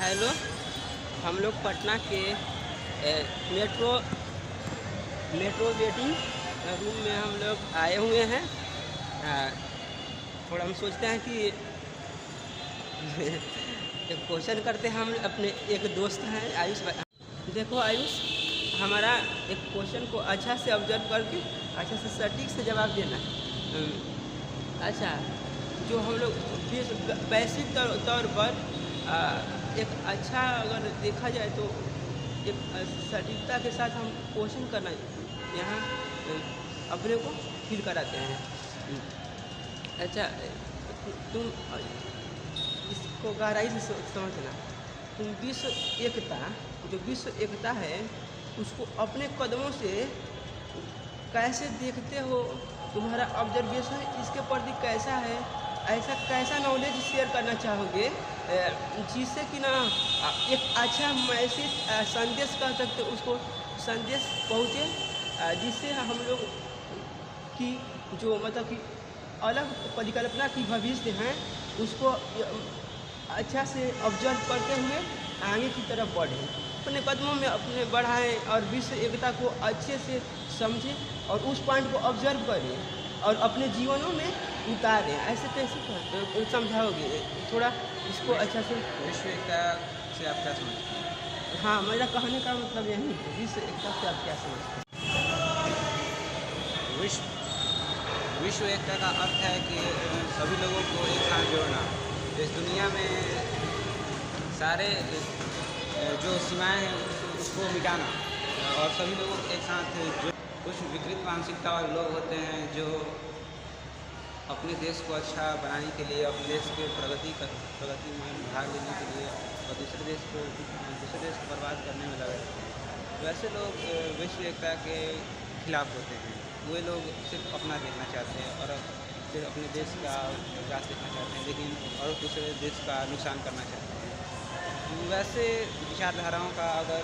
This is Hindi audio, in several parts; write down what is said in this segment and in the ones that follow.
हेलो। हम लोग पटना के मेट्रो मेट्रो वेटिंग रूम में हम लोग आए हुए हैं। थोड़ा हम सोचते हैं कि एक क्वेश्चन करते हैं। हम अपने एक दोस्त हैं आयुष भाई। देखो आयुष, हमारा एक क्वेश्चन को अच्छा से ऑब्जर्व करके अच्छा से सटीक से जवाब देना है। अच्छा, जो हम लोग वैश्विक तौर पर एक अच्छा अगर देखा जाए तो एक सटीकता के साथ हम क्वेश्चन करना यहाँ अपने को फील कराते हैं। अच्छा, तुम इसको गहराई से समझना। तुम विश्व एकता है उसको अपने कदमों से कैसे देखते हो? तुम्हारा ऑब्जर्वेशन इसके प्रति कैसा है? ऐसा कैसा नॉलेज शेयर करना चाहोगे जिससे कि ना एक अच्छा मैसेज संदेश कह सकते उसको संदेश पहुँचे, जिससे हम लोग की जो मतलब कि अलग परिकल्पना की भविष्य हैं उसको अच्छा से ऑब्जर्व करते हुए आगे की तरफ बढ़ें, अपने कदमों में अपने बढ़ाएं और विश्व एकता को अच्छे से समझें और उस पॉइंट को ऑब्जर्व करें और अपने जीवनों में उतारें। ऐसे कैसे समझाओगे? थोड़ा इसको अच्छा से। विश्व एकता से आप क्या समझते हैं? हाँ, मेरा कहने का मतलब यही है, विश्व एकता से आप क्या समझते हैं? विश्व एकता का अर्थ है कि सभी लोगों को एक साथ जोड़ना। इस दुनिया में सारे जो सीमाएं हैं उसको मिटाना और सभी लोग एक साथ जो कुछ विकृत मानसिकता वाले लोग होते हैं जो अपने देश को अच्छा बनाने के लिए, अपने देश के प्रगति में भाग लेने के लिए और दूसरे देश को बर्बाद करने में लगे रहते हैं, वैसे लोग विश्व एकता के खिलाफ होते हैं। वे लोग सिर्फ अपना देखना चाहते हैं और फिर अपने देश का विकास देखना चाहते हैं, लेकिन और दूसरे देश का नुकसान करना चाहते हैं। वैसे विचारधाराओं का अगर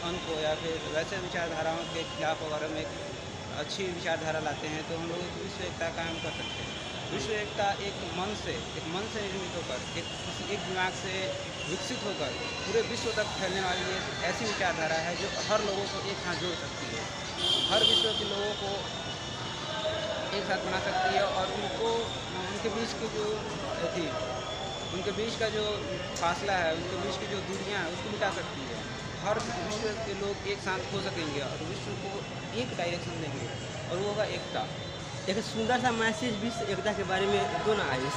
अंत हो या फिर वैसे विचारधाराओं के खिलाफ अगर हम एक अच्छी विचारधारा लाते हैं तो हम लोग विश्व एकता कायम कर सकते हैं। विश्व एकता एक मन से निर्मित होकर एक दिमाग से विकसित होकर पूरे विश्व तक फैलने वाली एक ऐसी विचारधारा है जो हर लोगों को एक साथ जोड़ सकती है, हर विश्व के लोगों को एक साथ बना सकती है और उनको उनके बीच की जो थी उनके बीच का जो फासला है, उनके बीच की जो दूरियां हैं उसको मिटा सकती है। हर विश्व के लोग एक साथ हो सकेंगे और विश्व को एक डायरेक्शन देंगे और वो होगा एकता। एक सुंदर सा मैसेज विश्व एकता के बारे में दो ना आयुष,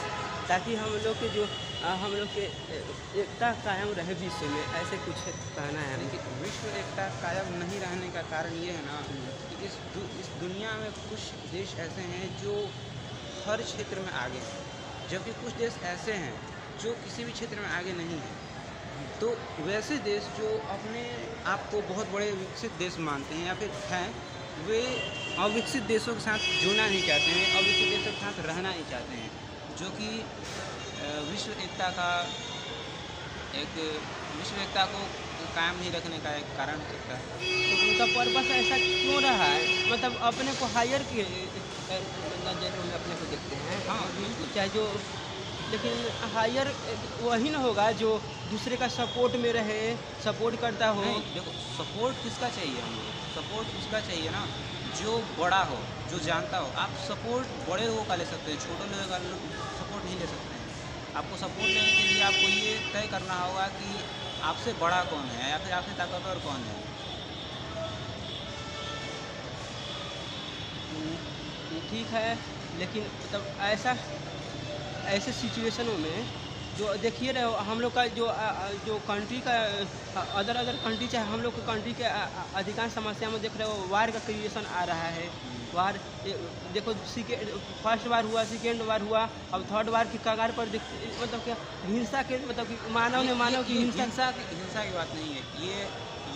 ताकि हम लोग के एकता कायम रहे विश्व में। ऐसे कुछ कहना है। लेकिन विश्व एकता कायम नहीं रहने का कारण ये है ना कि इस दुनिया में कुछ देश ऐसे हैं जो हर क्षेत्र में आगे हैं, जबकि कुछ देश ऐसे हैं जो किसी भी क्षेत्र में आगे नहीं हैं। तो वैसे देश जो अपने आप को बहुत बड़े विकसित देश मानते हैं या फिर हैं, वे अविकसित देशों के साथ जुड़ना नहीं चाहते हैं, अविकसित देशों के साथ रहना नहीं चाहते हैं, जो कि विश्व एकता को कायम नहीं रखने का एक कारण हो सकता है। तो उनका पर्पस ऐसा क्यों रहा है? मतलब अपने को हायर के नज़रों में अपने को देखते हैं। हाँ बिल्कुल। चाहे जो, लेकिन हायर वही ना होगा जो दूसरे का सपोर्ट में रहे, सपोर्ट करता हो। नहीं, देखो सपोर्ट किसका चाहिए? हम लोग सपोर्ट उसका चाहिए ना जो बड़ा हो, जो जानता हो। आप सपोर्ट बड़े लोगों का ले सकते हैं, छोटे लोगों का सपोर्ट नहीं ले सकते हैं। आपको सपोर्ट लेने के लिए आपको ये तय करना होगा कि आपसे बड़ा कौन है या फिर आपसे ताकतवर कौन है। ठीक है, लेकिन मतलब ऐसे सिचुएशनों में जो देखिए रहे हम लोग का जो कंट्री का अदर कंट्री, चाहे हम लोग के कंट्री के अधिकांश समस्या में देख रहे हो वार का क्रिएशन आ रहा है। वार देखो, फर्स्ट वार हुआ, सेकेंड वार हुआ, अब थर्ड वार की कगार पर मतलब क्या हिंसा के, मतलब कि मानव की हिंसा की बात नहीं है। ये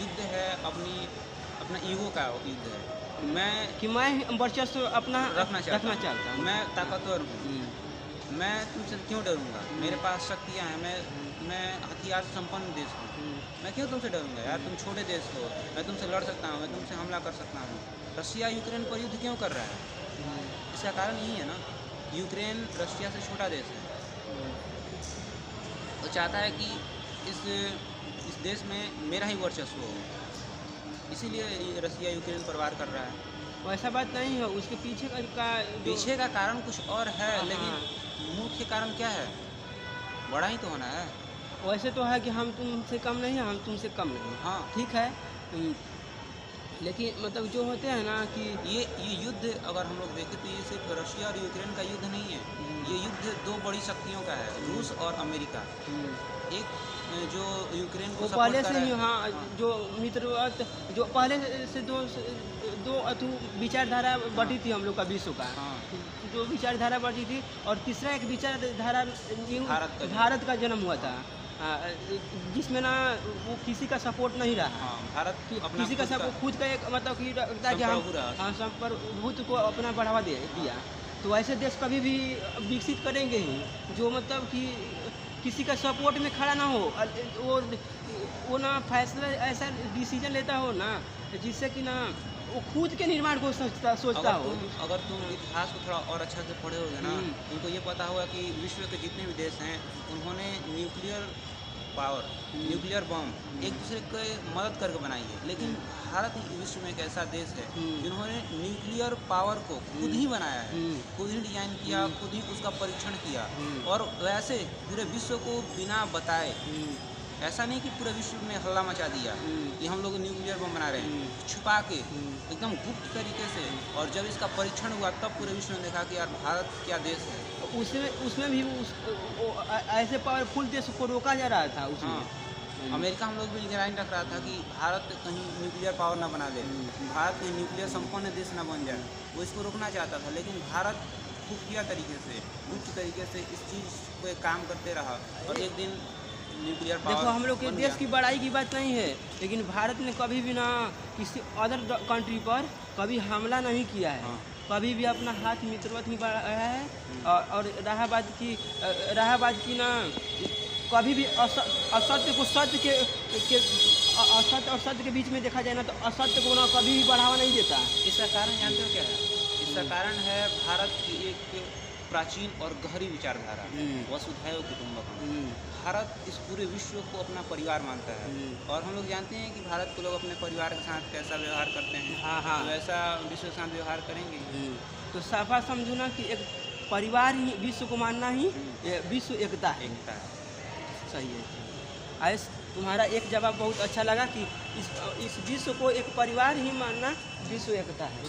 युद्ध है अपना ईगो का युद्ध है। मैं वर्चस्व अपना रखना चाहता हूँ। मैं ताकतवर हूँ, मैं तुमसे क्यों डरूंगा? मेरे पास शक्तियाँ हैं, मैं हथियार संपन्न देश हूँ, मैं क्यों तुमसे डरूंगा यार? तुम छोटे देश हो, मैं तुमसे लड़ सकता हूँ, मैं तुमसे हमला कर सकता हूँ। रशिया यूक्रेन पर युद्ध क्यों कर रहा है? इसका कारण यही है ना, यूक्रेन रशिया से छोटा देश है। वो चाहता है कि इस देश में मेरा ही वर्चस्व हो, इसीलिए ये रसिया यूक्रेन पर वार कर रहा है। वैसा बात नहीं है, उसके पीछे का पीछे का कारण कुछ और है, हाँ, लेकिन मुख्य कारण क्या है? बड़ा ही तो होना है। वैसे तो है कि हम तुमसे कम नहीं है, हम तुमसे कम नहीं हैं। हाँ। ठीक है। लेकिन मतलब जो होते हैं ना कि ये युद्ध अगर हम लोग देखें तो ये सिर्फ रशिया और यूक्रेन का युद्ध नहीं है, ये युद्ध दो बड़ी शक्तियों का है, रूस और अमेरिका। एक जो यूक्रेन को वो सपोर्ट पहले कर से रहा ही, है। हाँ, जो मित्रवत जो पहले से दो अथु विचारधारा बढ़ी थी हम लोग का विश्व का। हाँ। जो विचारधारा बढ़ी थी, और तीसरा एक विचारधारा भारत का जन्म हुआ था, जिसमें ना वो किसी का सपोर्ट नहीं रहा। हाँ, भारत अपना किसी का खुद सपोर्ट खुद का एक मतलब कि रखता है कि संप्रभु रहा। हाँ, संप्रभुत्व को अपना बढ़ावा दिया। तो ऐसे देश कभी भी विकसित करेंगे ही जो मतलब कि किसी का सपोर्ट में खड़ा ना हो, वो ना फैसला ऐसा डिसीजन लेता हो ना, जिससे कि ना वो खुद के निर्माण को सोचता हो। अगर तुम इतिहास को थोड़ा और अच्छा से पढ़े होगे ना, तुमको ये पता होगा कि विश्व के जितने भी देश हैं उन्होंने न्यूक्लियर पावर, न्यूक्लियर बम एक दूसरे को मदद करके बनाई है, लेकिन भारत ही विश्व में एक ऐसा देश है जिन्होंने न्यूक्लियर पावर को खुद ही बनाया है, खुद ही डिजाइन किया, खुद ही उसका परीक्षण किया, और वैसे पूरे विश्व को बिना बताए, ऐसा नहीं कि पूरे विश्व में हल्ला मचा दिया कि हम लोग न्यूक्लियर बम बना रहे हैं, छुपा के एकदम गुप्त तरीके से, और जब इसका परीक्षण हुआ तब पूरे विश्व ने देखा कि यार भारत क्या देश है। उसमें भी ऐसे पावरफुल देश को रोका जा रहा था उसमें। हाँ। अमेरिका हम लोग भी निगरानी रख रहा था कि भारत कहीं न्यूक्लियर पावर ना बना दे, भारत कहीं न्यूक्लियर संपन्न देश ना बन जाए, वो इसको रोकना चाहता था, लेकिन भारत खुफिया तरीके से, गुप्त तरीके से इस चीज़ को एक काम करते रहा, और एक दिन न्यूक्लियर पावर। देखो, हम लोग के देश की बड़ाई की बात नहीं है, लेकिन भारत ने कभी भी ना किसी अदर कंट्री पर कभी हमला नहीं किया है। हाँ। कभी भी अपना हाथ मित्रवत ही बढ़ाया है। और रहा बात की ना, कभी भी असत्य को सत्य के असत्य और सत्य के बीच में देखा जाए ना, तो असत्य को ना कभी भी बढ़ावा नहीं देता। इसका कारण जानते हो क्या है? इसका कारण है भारत की एक प्राचीन और गहरी विचारधारा, वसुधैव कुटुंबकम। भारत इस पूरे विश्व को अपना परिवार मानता है, और हम लोग जानते हैं कि भारत के लोग अपने परिवार के साथ कैसा व्यवहार करते हैं। हाँ। तो वैसा विश्व के साथ व्यवहार करेंगे। तो साफा समझो ना कि एक परिवार ही विश्व को मानना ही विश्व एकता है। सही है। आयुष, तुम्हारा एक जवाब बहुत अच्छा लगा कि इस विश्व को एक परिवार ही मानना विश्व एकता है।